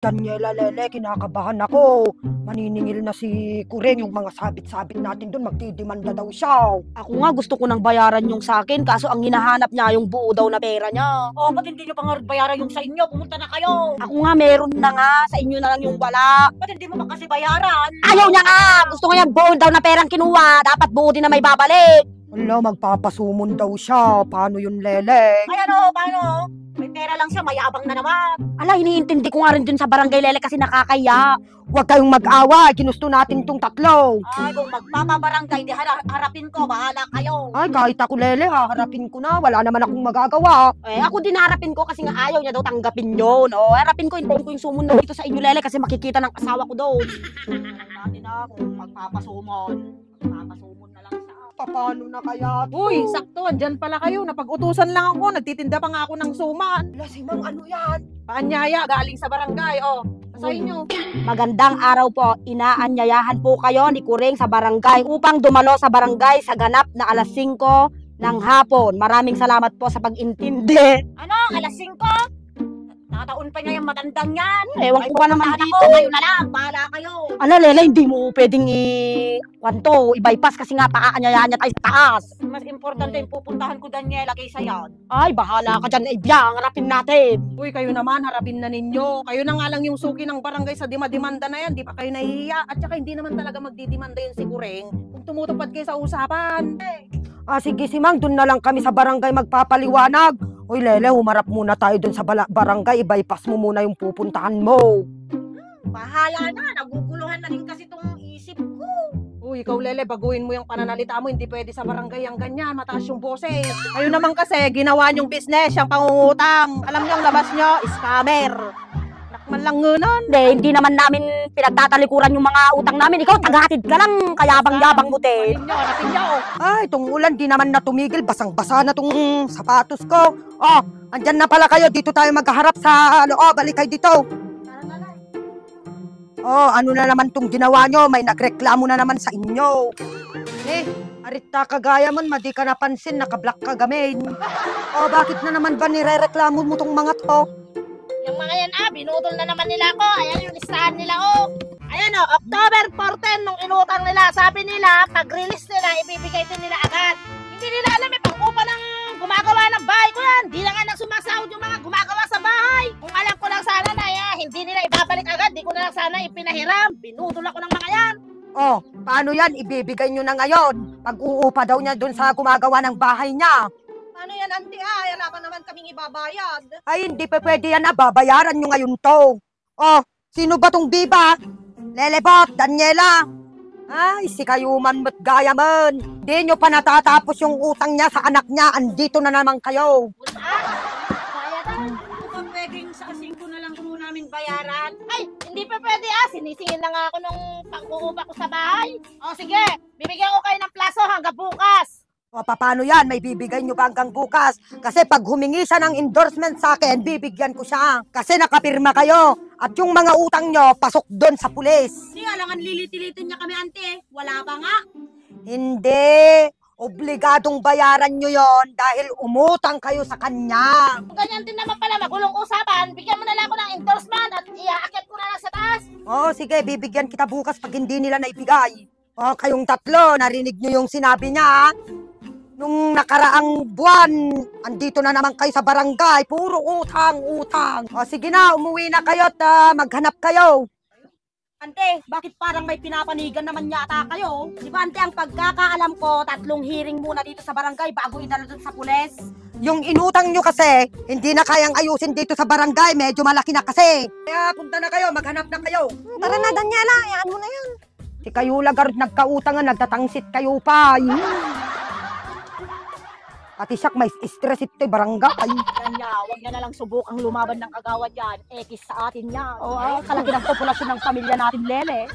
Daniela, Lele, kinakabahan ako. Maniningil na si Kuring, yung mga sabit-sabit natin doon, magdidimanda daw siya. Ako nga gusto ko nang bayaran yung sa akin, kaso ang hinahanap niya yung buo daw na pera niya. Oh, ba't hindi nyo pa nga bayaran yung sa inyo? Pumunta na kayo. Ako nga meron na nga, sa inyo na lang yung wala. Ba't hindi mo ba kasi bayaran? Ayaw niya nga! Gusto ko yung buo daw na perang kinuha, dapat buo din na may babalik. Wala, magpapasumon daw siya. Paano yun, Lele? Ay ano, paano? May pera lang siya, mayabang na naman. Ala, iniintindi ko nga rin dun sa barangay Lele kasi nakakaya. Huwag kayong mag-awa, ginusto natin itong tatlo. Ay, kung magpapabarangay, di harapin ko, bahala kayo. Ay, kahit ako, Lele, haharapin ko na. Wala naman akong magagawa. Eh, ako din harapin ko kasi nga ayaw niya daw tanggapin yun. O, harapin ko, hintayin ko yung sumunod dito sa inyo Lele kasi makikita ng asawa ko doon. Natin na kung magpapasumon. Magpapasumon na lang siya. Paano na kaya? Uy, sakto, andyan pala kayo. Napag-utusan lang ako. Nagtitinda pa nga ako ng suman. Wala, si Mang, ano yan? Paanyaya, galing sa barangay. Oh, sa inyo. Magandang araw po. Inaanyayahan po kayo ni Kuring sa barangay upang dumalo sa barangay sa ganap na alas 5 ng hapon. Maraming salamat po sa pag-intindi. Ano, alas 5? Nakataon pa niya yung matandang yan. Ewan ko ba naman Pupuntahan dito. ako, kayo na lang, bahala kayo. Ala, Lela, hindi mo pwedeng i-bypass kasi nga paaanyayahan niya tayo sa taas. Mas importante yung pupuntahan ko, Daniela, kaysa yan. Ay, bahala ka dyan, Ibiyang. Harapin natin. Uy, kayo naman, harapin na ninyo. Kayo na nga lang yung suki ng barangay sa dimadimanda na yan. Di pa kayo nahihiya. At saka hindi naman talaga magdidimanda yun si Kuring kung tumutupad kayo sa usapan. Sige, si Mang, dun na lang kami sa barangay magpapaliwanag. Uy, Lele, humarap muna tayo dun sa barangay. I-bypass mo muna yung pupuntahan mo. Bahala na, naguguluhan na rin kasi tong isip ko. Uy, ikaw Lele, baguhin mo yung pananalita mo. Hindi pwede sa barangay ang ganyan. Mataas yung boses. Kayo naman kasi, ginawa niyong business, yung pangungutang. Alam niyo ang labas niyo, scammer. Nakman lang ngunon. Hindi naman namin pinagtatalikuran yung mga utang namin. Ikaw, tagahatid ka lang. Kayabang-yabang mo, te. Harapin niyo, harapin niyo. Ay, itong ulan, di naman na tumigil. Basang-basa na itong sapatos ko. Oh, andyan na pala kayo. Dito tayo magharap sa loob. Balik kayo dito. Oh, ano na naman itong ginawa nyo? May nagreklamo na naman sa inyo. Arita kagaya mo, madi ka napansin, nakablock ka gamin. Oh, bakit na naman ba nire-reklamo mo tong mga to? Yung mga yan, binutol na naman nila ako. Ayan yung listahan nila, Ayan, October 14 nung inutang nila. Sabi nila, pag-release nila, ibibigay din nila agad. Hindi nila alam, pang-upa ng gumagawa ng bahay ko yan. Hindi na nga nang sumasahod yung mga gumagawa sa bahay. Kung alam ko lang sana na, hindi nila ibabalik agad. Di ko na lang sana ipinahiram. Binutol ako ng mga yan. Oh, paano yan? Ibibigay nyo na ngayon. Pag-uupa daw niya dun sa gumagawa ng bahay niya. Ano yan, auntie? Wala pa naman kaming ibabayad. Ay, hindi pa pwede yan, babayaran nyo ngayon to. Oh, sino ba tong biba? Lelebot, Daniela. Ay, si kayo man mo't gaya man. Di nyo pa natatapos yung utang niya sa anak niya. Andito na naman kayo. Bayad Ano ba pwedeng sa 5 na lang po namin bayaran? Ay, hindi pa pwede Sinisingil na nga ako nung pang-uupa ko sa bahay. O sige, bibigyan ko kayo ng plaso hanggang bukas. O, paano yan? May bibigay nyo ba hanggang bukas? Kasi pag humingi siya ng endorsement sa akin, bibigyan ko siya. Kasi nakapirma kayo. At yung mga utang nyo, pasok doon sa pulis. Hindi, alangan lilitilitin niya kami, ante. Wala pa nga. Hindi. Obligadong bayaran nyo yon dahil umutang kayo sa kanya. Kung ganyan din naman pala, magulong usapan, bigyan mo na lang ako ng endorsement at iaakit ko na lang sa taas. O, sige, bibigyan kita bukas pag hindi nila naibigay. O, kayong tatlo, narinig nyo yung sinabi niya, Nung nakaraang buwan, andito na naman kayo sa barangay. Puro utang, utang. O sige na, umuwi na kayo at maghanap kayo. Ante, bakit parang may pinapanigan naman yata kayo? Di ba, ante, ang pagkakaalam ko, 3 hearing muna dito sa barangay bago idala dun sa pulis. Yung inutang nyo kasi, hindi na kayang ayusin dito sa barangay. Medyo malaki na kasi. Kaya punta na kayo, maghanap na kayo. Tara na, Daniela, yan mo na yan. Si kayo lagar nagkautangan, nagtatangsit kayo pa. Pati siyak may stress ito barangay. Kanya, huwag niya na lang subukang lumaban ng kagawad yan. Ekis sa atin yan. Oo, kalaki ng populasyon ng pamilya natin, Lele.